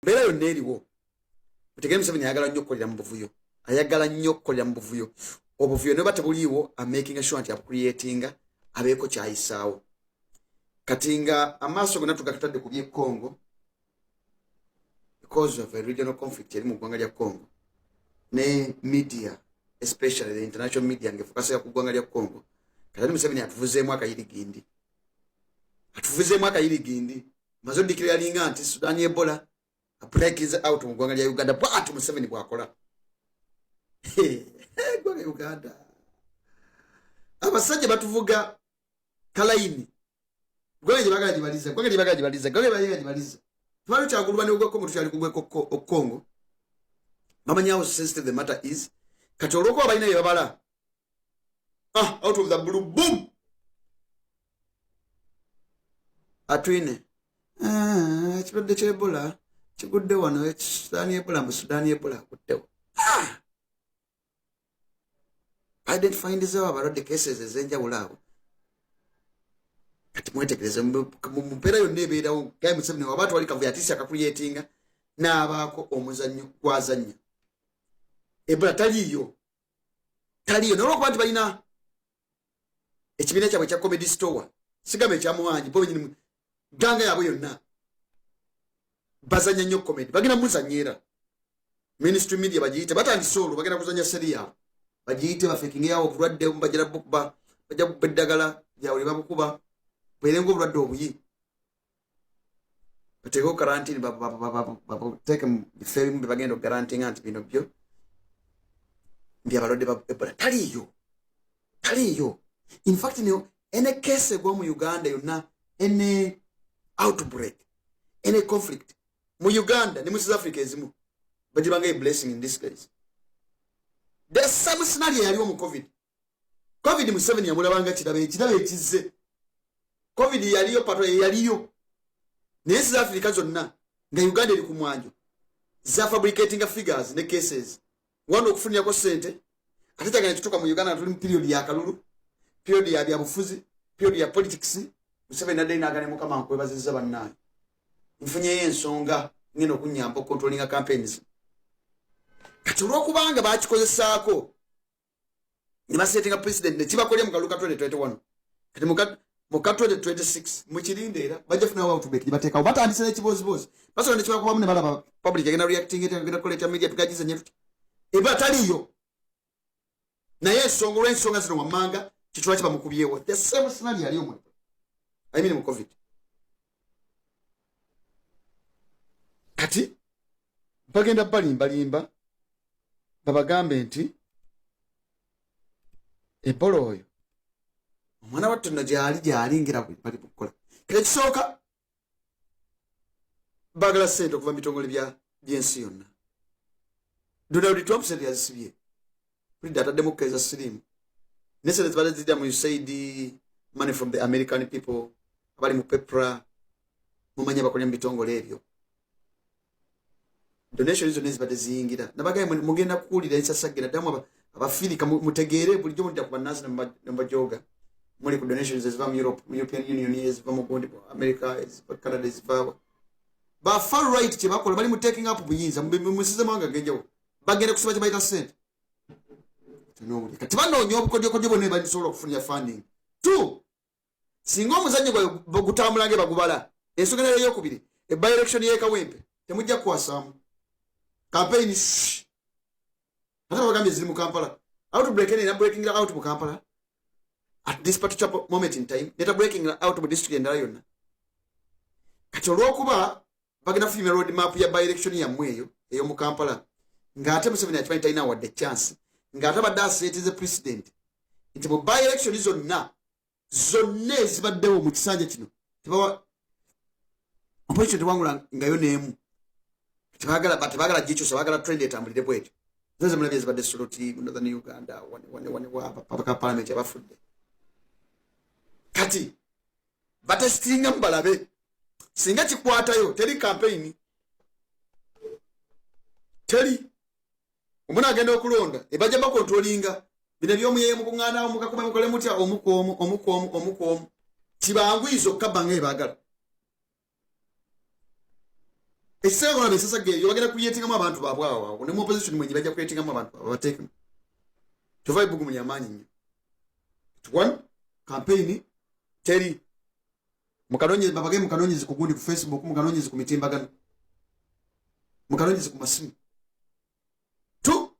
mbera yo neriwo mutegere Museveni ayagala nnyo okukolera mu buvuyo ayagala nnyo okukolera mu buvuyo obuvuyo ne batabuliwo making sure nti creating abeeko kyayisaawo katinga amaaso gonna tugatadde ku by'e Congo because of a regional conflict eri mu ggwanga lya Congo ne media especially the international media ngefokasa ku ggwanga lya Congo kati Museveni atuvuzeemu akayiri gindi mazo dikira linga nti Sudan Ebola a break is out mu ggwanga lya Uganda bwatu Museveni bwakola ggwanga Uganda abasajja batuvuga kalayini ggwanga bagajibaliza twali kyagulwa ne ugwa Congo tukyali kugwe Congo mamanya how sensitive the matter is kati olwoko abalina yabala out of the blue boom atwine ekirwadde ky'Ebola kigudde wano Sudan Ebola mu Sudan Ebola kuttewo identifyindizewo abalwadde cases ez'enjawulo abo kati mwetegereze mu mpeera yonna ebeerawo gaye Museveni wabantu wali kavuyo atisi akakuriyetinga n'abaako omuzannyo gwazannya Ebola taliyo n'olwokuba nti balina ekibiina kyabwe kya comedy store sigamba ekyamuwangi bo benyini ganga yaabwe yonna bazanya nnyo comedy bagenda muzanyeera ministry media bagiyite batandise olwo bagenda kuzanya seri yaabwe bagiyite bafekinge yawo obulwadde bajja kuba eddagala lyabwe babukuba bwerenga obulwadde obuyi bateekeko karantini bateeke bifo ebimu bagenda okugarantinga nti bino byo abalwadde ba Ebola taliyo in fact ene case egwa mu Uganda yonna ene outbreak ene conflict mu Uganda ne mu South Africa ezimu bagibanga a blessing in this case there's some scenario yaliwo mu covid Museveni yamulabanga ekirabe ekize covid yaliyo pato yaliyo ne South Africa zonna nga Uganda eri ku mwanjo za fabricating figures ne cases wano okufunira ko sente ate tagana kituka mu Uganda tuli mu period ya kalulu period ya byabufuzi period ya politics Museveni nadde nagane mukama nkwebaziza bannaye nfunye ensonga ngeno okunyamba controlling campaigns kati olwokubanga bakikozesaako ne basetinga president ne kibakolye mu kaluka 2021 kati mu 2026 mukirinde era bajafuna wa outbreak libateekawo batandise n'ekibozibozi basobola ne kibakubamu ne balaba public agenda reacting agenda koleta media tukagiza nyetu eba taliyo naye ensonga zino wammanga kitwala kiba mukubyewo the same scenario yaliyo mu mu covid kati bagenda balimbalimba babagambe nti Ebola oyo omwana wattu nno gyali ngira bali kukola kile kisooka bagala sente okuva mitongole by'ensi yonna Donald Trump said yazisibye kuli data democracy slim nesele zibale zidya mu USAID money from the American people abali mu pepra mumanya bakonya bitongole ebyo donation izo nezibade ziyingira nabagaye mugenda kukulira ensasagira damu abafirika mutegeere bulijjo mudda ku bannansi nambajoga muli ku donations eziva mu European Union eziva mu America eziva Canada eziva ba far right kye bakola bali mu taking up buyinza musize mwanga genjawo bagenda kusiba kye bayita sente tunobuli kati banoonya obukodyokodyo bonna basobola okufunira funding two singa omuzannyo gwa gutambulange bagubala ensonga eyokubiri by election ye Kawempe temujja kuwasaamu campaign hata bagambye ziri mu Kampala outbreak ena breaking out mu Kampala at this particular moment in time data breaking out mu district endala yonna kati olwokuba bagenda kufulumya road map ya by election yammwe eyo mu Kampala ng'ate Museveni akimanyi talina wadde chance ng'ate abadde aseetize president nti mu by election zonna ezibaddewo mu kisanja kino tebawa opposition tewangula ngayo n'emu tebagala gikyusa bagala trend etambulire bwetyo zoze mulabye ezibadde soloti northern Uganda wane wapaka parliament yabafudde kati batesitinga mbalabe singa kikwatayo teri campaign teri omuna agenda okulonda ebajja bakontrolinga bino by'omuyemu kuŋŋaana omukakuma mukole mutya omukomu kibangwizo kabanga ebagala Essere kola besasa ge yogera creating mu abantu baabwe awo ne mu opposition mwenye bajja creating mu abantu abateke tovai bugu mu yamanyi one campaign teri mukanonye babage mukanonye zikugundi ku Facebook mukanonye ku mitimbagano mukanonye ku masimu tu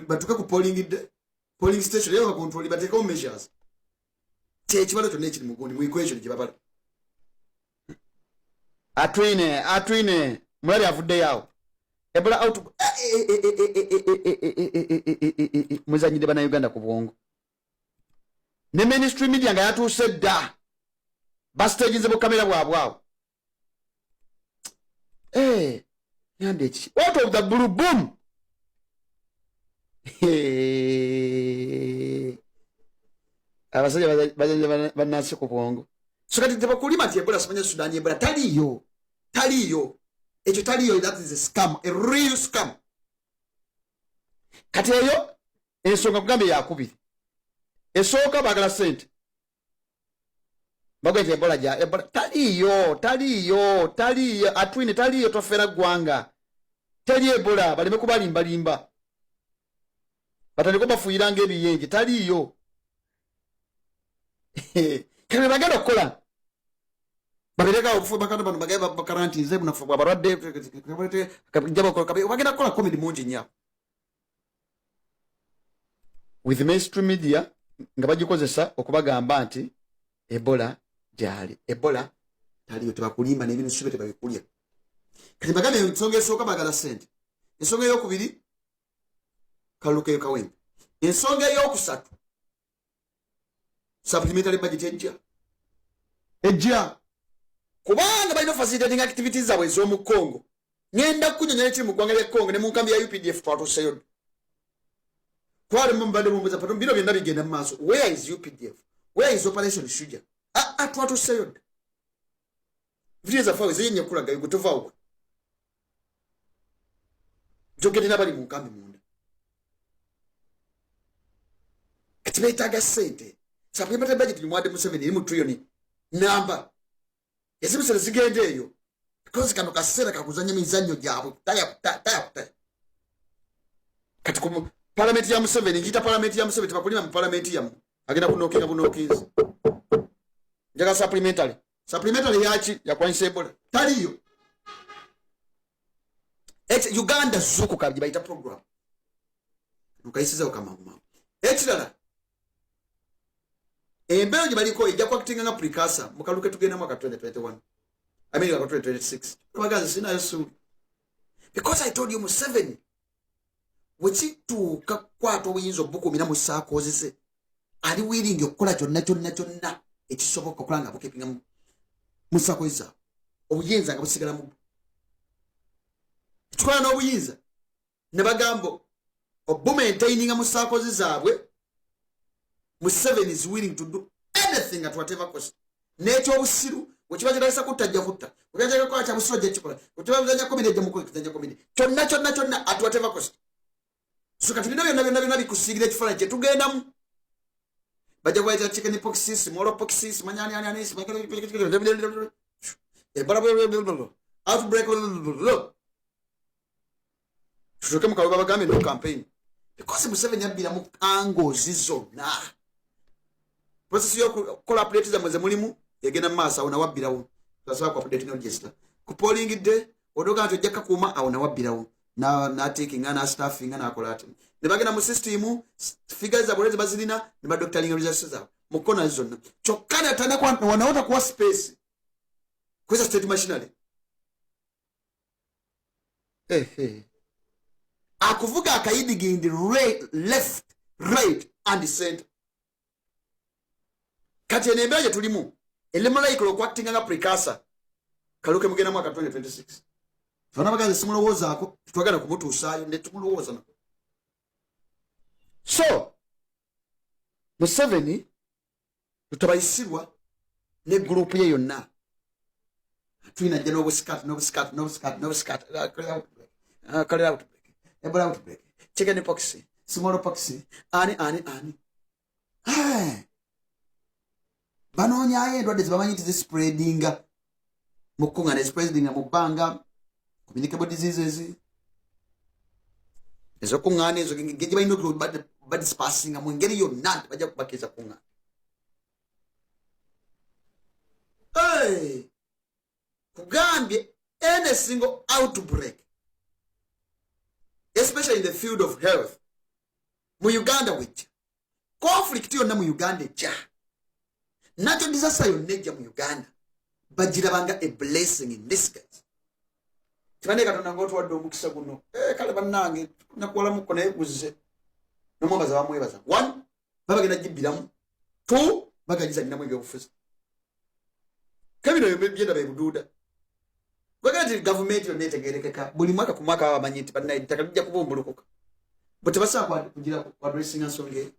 batuka ku polling station leo control bateka mu measures chebalo to nekiri mugundi mu equation gibabala atwine mulali avudde yawo Ebola out muzanyide bana Uganda ku bwongo ne ministry media nga yatuuse dda bastage nze bu kamera bwabwawo nyambe eki out of the blue boom abasajja banansi ku bwongo so kati tebakulima nti Ebola simanya Sudan Ebola taliyo ekyo taliyo. That is a scam, a real scam. Kati eyo ensonga kugambe yakubiri esooka bagala sente bagwe Ebola ja Ebola taliyo atwine taliyo tofera gwanga tali Ebola balime kubalimba batandiko bafuyiranga ebiyenje taliyo kale bagenda okukola babireka obufu bakana bano bagenda bakaranti nze bunafu abalwadde bagenda kukola comedy mungi nnyo with mainstream media nga bagikozesa okubagamba nti Ebola jali Ebola taliyo tebakulimba n'ebintu sibe tebabikulya kati bagambe ensonga esooka bagala sente ensonga ey'okubiri kalukeyo kawempe ensonga ey'okusatu supplementary budget ejja kubanga balina facilitating activities zaabwe ez'omu Congo ngenda kunyonyola ekiri mu ggwanga lya Congo ne mu nkambi ya UPDF twatuuseyo twali mbadde mumbuza pato bino byonna bigenda mu maaso where is UPDF where is operation Shujaa twatuuseyo video zafaawe zeyenye kulaga yugo tovaawo jogedde n'abali mu nkambi munda kati beetaaga ssente supplementary budget limwadde Museveni eri mu trillion namba ezimusere zigenda eyo because kano kaseera kakuzanya mizannyo gyabwe taya kati ku parliament ya Museveni ngita parliament ya Museveni tebakulima mu parliament yamu agenda kunokinga bunokinzi njaga supplementary yachi ya kwanisa Ebola taliyo Uganda zuku kabji baita program nukayisiza okamama ekirala embeyo gibaliko ejja kwakitinga nga precursor mukaluke tugenda mwaka 2021 I mean mwaka 2026 kubagaza sina yesu because I told you Museveni wekituuka kwata obuyinza obukumira mu ssaako ozise ali willing okukola kyonna ekisoboka okukola nga bukepinga mu ssaako ezaabwe obuyinza nga busigala mu ekikola n'obuyinza ne bagamba obumaintaininga mu ssaako zaabwe Museveni is willing to do anything at whatever cost n'ekyobusiru wekiba kirasa kutajja kutta wekiba kukola kya busojja kikola wekiba bizanya komedi ejja mukola kitanja komedi kyonna at whatever cost so kati bino byonna bikusigira ekifaananyi kye tugendamu bajja kuwaita chicken pox, small pox, manyani outbreak tutoke mukaluba bagambe no campaign because Museveni yabira mu angozi zonna process yo collaborate za mweze mulimu yegena masa una wabirawo tasaba ku update no register ku polling day odoga nto jaka kuma auna wabirawo na taking ana staffing ana akolate ne bagena mu system figures za bolezi bazilina ne ba doctoring results za mukona zonna chokana tanda kwa wanaota kwa space kweza state machinery akuvuga akayidigindi right left right and center kati enembeje tulimu elemalaiko kwa acting nga precursor kaluke mugena mwaka 2026 tuna bagaze simulowoza ako twagala kumutuusayo ne tumulowoza na so Museveni tutabayisirwa ne group ye yonna twina jeno no scat kale out Ebola outbreak chicken pox small pox ani banonya endwadde zibamanyi nti spreadinga mukungana spreadinga mubanga communicable diseases ezo kungane ezo ngeje bayino bad spacing mu ngeri yonna bajja kubakeza kungane. Kugambye any single outbreak, especially in the field of health, mu Uganda wejja conflict yonna mu Uganda ejja natural disaster yonna ejja mu Uganda bagirabanga a blessing in disguise. Tibane Katonda ng'otuwadde omukisa guno kale bannange nakuwala mukko naye guzze nomwebaza bamwebaza. 1 babagenda gibbiramu, 2 bagagizanyiramu ebyobufuzi. Kabino byenda bebuduuda gwagati gavumenti yonna etegerekeka buli mwaka ku mwaka bamanyi nti bannaye ettaka lijja kubumbulukuka bwe tebasaa kugira ku addressing ensonga eyo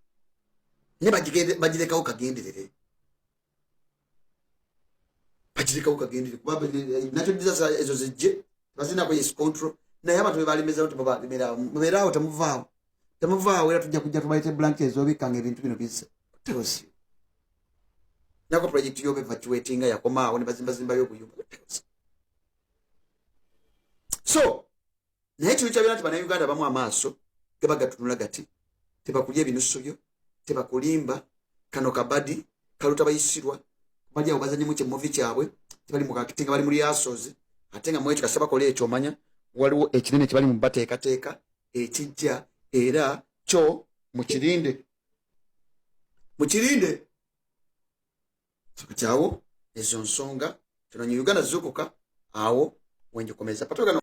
ne bagirekawo kagenderere kuba nakyo disaster ezo zijje bazinako yes control naye abantu bebalemeza nti mubeeraawo temuvaawo era tujja kujja tubayite blanket ezobikanga ebintu bino bizze terosi nako project yobe evacuating yakomaawo ne bazimba y'obuyumba. So naye kino kyabeera nti bannayuganda bamu amaaso gabagatunula gati tebakulya ebinusu byo, tebakulimba kano kabadi kaluta bayisirwa bali awo bazanyemu kyemuvi kyabwe tebali mu kakitinga bali muri asozi ate nga mwekyo kasaba kola ekyo omanya waliwo ekinene kibali mu bateekateeka ekijja era kyo mukirinde kyawo ezo nsonga kino Uganda zukuka awo wenjikomeza patoka